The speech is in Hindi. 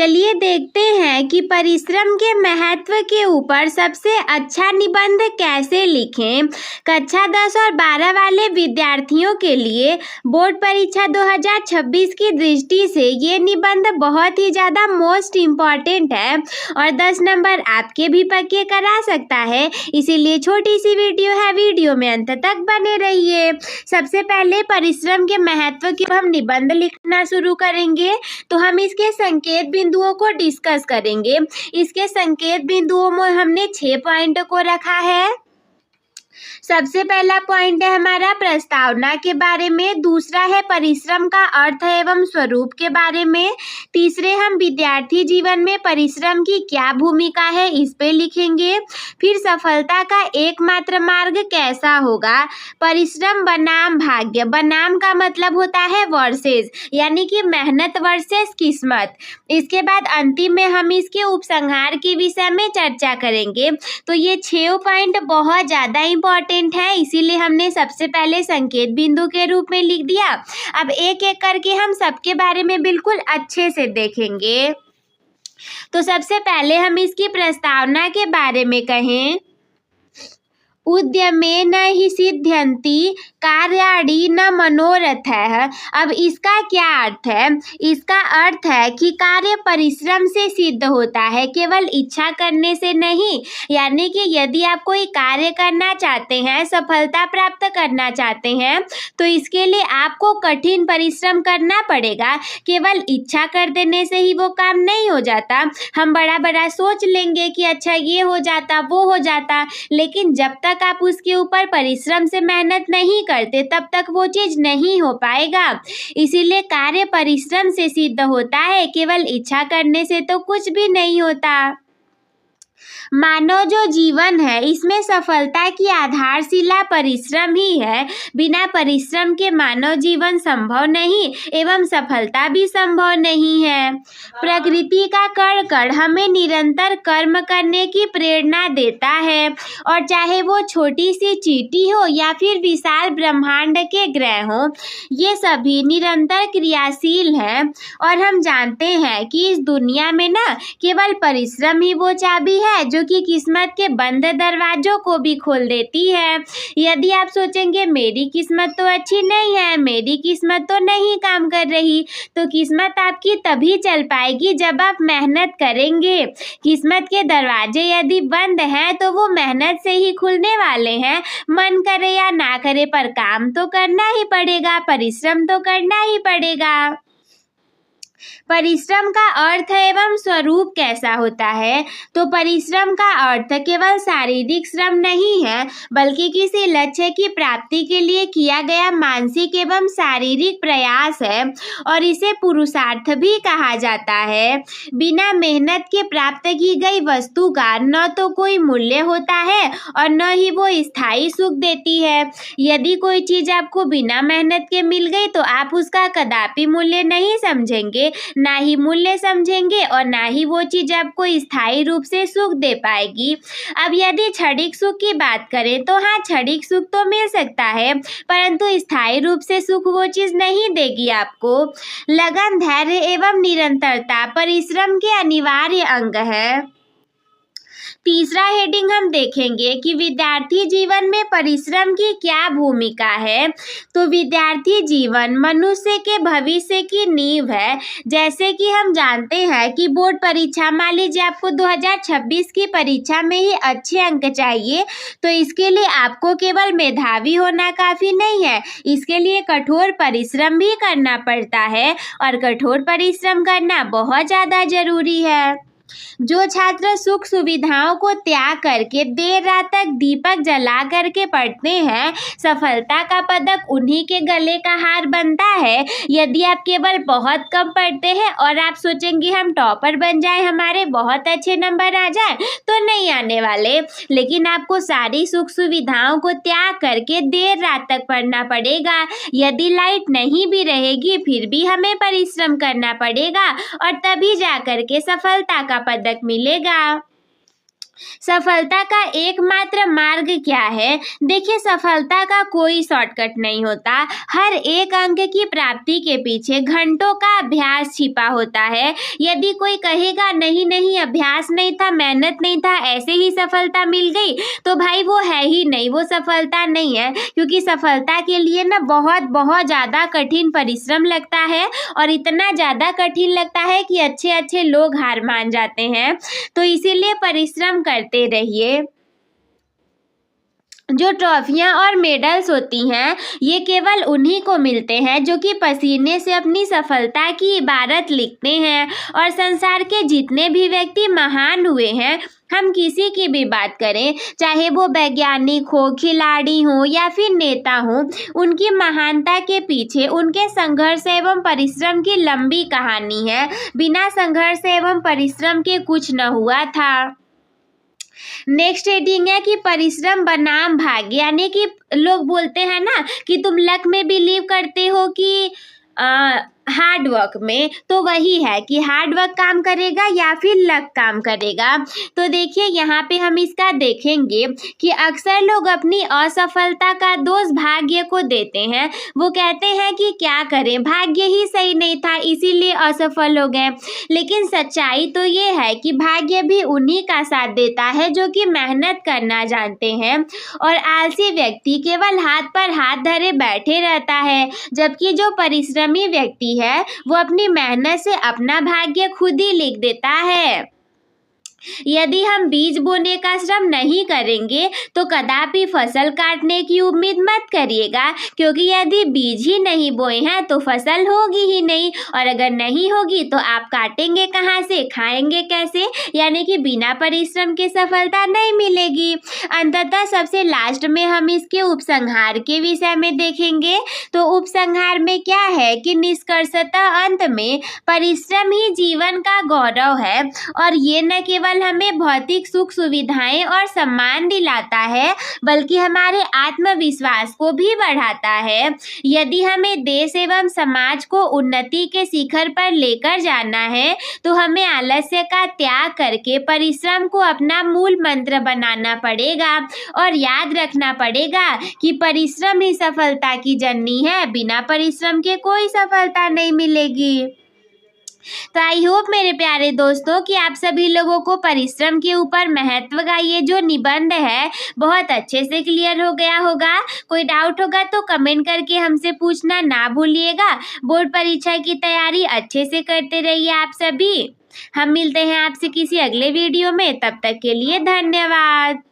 चलिए देखते हैं कि परिश्रम के महत्व के ऊपर सबसे अच्छा निबंध कैसे लिखें। कक्षा 10 और 12 वाले विद्यार्थियों के लिए बोर्ड परीक्षा 2026 की दृष्टि से ये निबंध बहुत ही ज़्यादा मोस्ट इम्पॉर्टेंट है और 10 नंबर आपके भी पक्के करा सकता है। इसीलिए छोटी सी वीडियो है, वीडियो में अंत तक बने रहिए। सबसे पहले परिश्रम के महत्व के हम निबंध लिखना शुरू करेंगे तो हम इसके संकेत बिंदुओं को डिस्कस करेंगे। इसके संकेत बिंदुओं में हमने 6 पॉइंट को रखा है। सबसे पहला पॉइंट है हमारा प्रस्तावना के बारे में, दूसरा है परिश्रम का अर्थ एवं स्वरूप के बारे में, तीसरे हम विद्यार्थी जीवन में परिश्रम की क्या भूमिका है इस पे लिखेंगे। फिर सफलता का एकमात्र मार्ग कैसा होगा, परिश्रम बनाम भाग्य, बनाम का मतलब होता है वर्सेस, यानी कि मेहनत वर्सेस किस्मत। इसके बाद अंतिम में हम इसके उपसंहार के विषय में चर्चा करेंगे। तो ये 6 पॉइंट बहुत ज़्यादा इम्पोर्टेंट है, इसीलिए हमने सबसे पहले संकेत बिंदु के रूप में लिख दिया। अब एक एक करके हम सबके बारे में बिल्कुल अच्छे से देखेंगे। तो सबसे पहले हम इसकी प्रस्तावना के बारे में कहें, उद्यमेन हि सिद्ध्यन्ति कार्याणि न मनोरथैः। अब इसका क्या अर्थ है? इसका अर्थ है कि कार्य परिश्रम से सिद्ध होता है, केवल इच्छा करने से नहीं। यानी कि यदि आप कोई कार्य करना चाहते हैं, सफलता प्राप्त करना चाहते हैं, तो इसके लिए आपको कठिन परिश्रम करना पड़ेगा। केवल इच्छा कर देने से ही वो काम नहीं हो जाता। हम बड़ा बड़ा सोच लेंगे कि अच्छा ये हो जाता, वो हो जाता, लेकिन जब तक आप उसके ऊपर परिश्रम से मेहनत नहीं करते तब तक वो चीज नहीं हो पाएगा। इसीलिए कार्य परिश्रम से सिद्ध होता है, केवल इच्छा करने से तो कुछ भी नहीं होता। मानव जो जीवन है इसमें सफलता की आधारशिला परिश्रम ही है। बिना परिश्रम के मानव जीवन संभव नहीं एवं सफलता भी संभव नहीं है। प्रकृति का कण कण हमें निरंतर कर्म करने की प्रेरणा देता है, और चाहे वो छोटी सी चींटी हो या फिर विशाल ब्रह्मांड के ग्रह हो, ये सभी निरंतर क्रियाशील हैं। और हम जानते हैं कि इस दुनिया में ना केवल परिश्रम ही वो चाबी है जो कि किस्मत के बंद दरवाजों को भी खोल देती है। यदि आप सोचेंगे मेरी किस्मत तो अच्छी नहीं है, मेरी किस्मत तो नहीं काम कर रही, तो किस्मत आपकी तभी चल पाएगी जब आप मेहनत करेंगे। किस्मत के दरवाजे यदि बंद हैं तो वो मेहनत से ही खुलने वाले हैं। मन करे या ना करे पर काम तो करना ही पड़ेगा, परिश्रम तो करना ही पड़ेगा। परिश्रम का अर्थ एवं स्वरूप कैसा होता है? तो परिश्रम का अर्थ केवल शारीरिक श्रम नहीं है, बल्कि किसी लक्ष्य की प्राप्ति के लिए किया गया मानसिक एवं शारीरिक प्रयास है, और इसे पुरुषार्थ भी कहा जाता है। बिना मेहनत के प्राप्त की गई वस्तु का न तो कोई मूल्य होता है और न ही वो स्थायी सुख देती है। यदि कोई चीज आपको बिना मेहनत के मिल गई तो आप उसका कदापि मूल्य नहीं समझेंगे, ना ही मूल्य समझेंगे, और ना ही वो चीज आपको स्थायी रूप से सुख दे पाएगी। अब यदि क्षणिक सुख की बात करें तो हाँ, क्षणिक सुख तो मिल सकता है, परंतु स्थायी रूप से सुख वो चीज नहीं देगी आपको। लगन, धैर्य एवं निरंतरता परिश्रम के अनिवार्य अंग है। तीसरा हेडिंग हम देखेंगे कि विद्यार्थी जीवन में परिश्रम की क्या भूमिका है। तो विद्यार्थी जीवन मनुष्य के भविष्य की नींव है। जैसे कि हम जानते हैं कि बोर्ड परीक्षा, मान लीजिए आपको 2026 की परीक्षा में ही अच्छे अंक चाहिए, तो इसके लिए आपको केवल मेधावी होना काफ़ी नहीं है, इसके लिए कठोर परिश्रम भी करना पड़ता है, और कठोर परिश्रम करना बहुत ज़्यादा ज़रूरी है। जो छात्र सुख सुविधाओं को त्याग करके देर रात तक दीपक जला करके पढ़ते हैं, सफलता का पदक उन्हीं के गले का हार बनता है। यदि आप केवल बहुत कम पढ़ते हैं और आप सोचेंगे हम टॉपर बन जाएं, हमारे बहुत अच्छे नंबर आ जाए, तो नहीं आने वाले। लेकिन आपको सारी सुख सुविधाओं को त्याग करके देर रात तक पढ़ना पड़ेगा। यदि लाइट नहीं भी रहेगी फिर भी हमें परिश्रम करना पड़ेगा, और तभी जा करके सफलता का पदक मिलेगा। सफलता का एकमात्र मार्ग क्या है? देखिए, सफलता का कोई शॉर्टकट नहीं होता। हर एक अंक की प्राप्ति के पीछे घंटों का अभ्यास छिपा होता है। यदि कोई कहेगा नहीं नहीं, अभ्यास नहीं था, मेहनत नहीं था, ऐसे ही सफलता मिल गई, तो भाई वो है ही नहीं, वो सफलता नहीं है। क्योंकि सफलता के लिए ना बहुत बहुत ज़्यादा कठिन परिश्रम लगता है, और इतना ज़्यादा कठिन लगता है कि अच्छे अच्छे लोग हार मान जाते हैं। तो इसीलिए परिश्रम करते रहिए। जो ट्रॉफियां और मेडल्स होती हैं, ये केवल उन्हीं को मिलते हैं जो कि पसीने से अपनी सफलता की इबारत लिखते हैं। और संसार के जितने भी व्यक्ति महान हुए हैं, हम किसी की भी बात करें, चाहे वो वैज्ञानिक हो, खिलाड़ी हो या फिर नेता हो, उनकी महानता के पीछे उनके संघर्ष एवं परिश्रम की लंबी कहानी है। बिना संघर्ष एवं परिश्रम के कुछ न हुआ था। नेक्स्ट हेडिंग है कि परिश्रम बनाम भाग्य, यानी कि लोग बोलते हैं ना कि तुम लक में बिलीव करते हो कि हार्ड वर्क में, तो वही है कि हार्ड वर्क काम करेगा या फिर लक काम करेगा। तो देखिए, यहाँ पे हम इसका देखेंगे कि अक्सर लोग अपनी असफलता का दोष भाग्य को देते हैं। वो कहते हैं कि क्या करें, भाग्य ही सही नहीं था इसीलिए असफल हो गए। लेकिन सच्चाई तो ये है कि भाग्य भी उन्हीं का साथ देता है जो कि मेहनत करना जानते हैं। और आलसी व्यक्ति केवल हाथ पर हाथ धरे बैठे रहता है, जबकि जो परिश्रमी व्यक्ति है वो अपनी मेहनत से अपना भाग्य खुद ही लिख देता है। यदि हम बीज बोने का श्रम नहीं करेंगे तो कदापि फसल काटने की उम्मीद मत करिएगा, क्योंकि यदि बीज ही नहीं बोए हैं तो फसल होगी ही नहीं, और अगर नहीं होगी तो आप काटेंगे कहाँ से, खाएंगे कैसे? यानी कि बिना परिश्रम के सफलता नहीं मिलेगी। अंततः सबसे लास्ट में हम इसके उपसंहार के विषय में देखेंगे। तो उपसंहार में क्या है कि निष्कर्षतः अंत में परिश्रम ही जीवन का गौरव है, और ये न केवल हमें भौतिक सुख सुविधाएं और सम्मान दिलाता है, बल्कि हमारे आत्मविश्वास को भी बढ़ाता है। यदि हमें देश एवं समाज को उन्नति के शिखर पर लेकर जाना है, तो हमें आलस्य का त्याग करके परिश्रम को अपना मूल मंत्र बनाना पड़ेगा, और याद रखना पड़ेगा कि परिश्रम ही सफलता की जननी है। बिना परिश्रम के कोई सफलता नहीं मिलेगी। तो आई होप मेरे प्यारे दोस्तों कि आप सभी लोगों को परिश्रम के ऊपर महत्व का ये जो निबंध है बहुत अच्छे से क्लियर हो गया होगा। कोई डाउट होगा तो कमेंट करके हमसे पूछना ना भूलिएगा। बोर्ड परीक्षा की तैयारी अच्छे से करते रहिए आप सभी। हम मिलते हैं आपसे किसी अगले वीडियो में, तब तक के लिए धन्यवाद।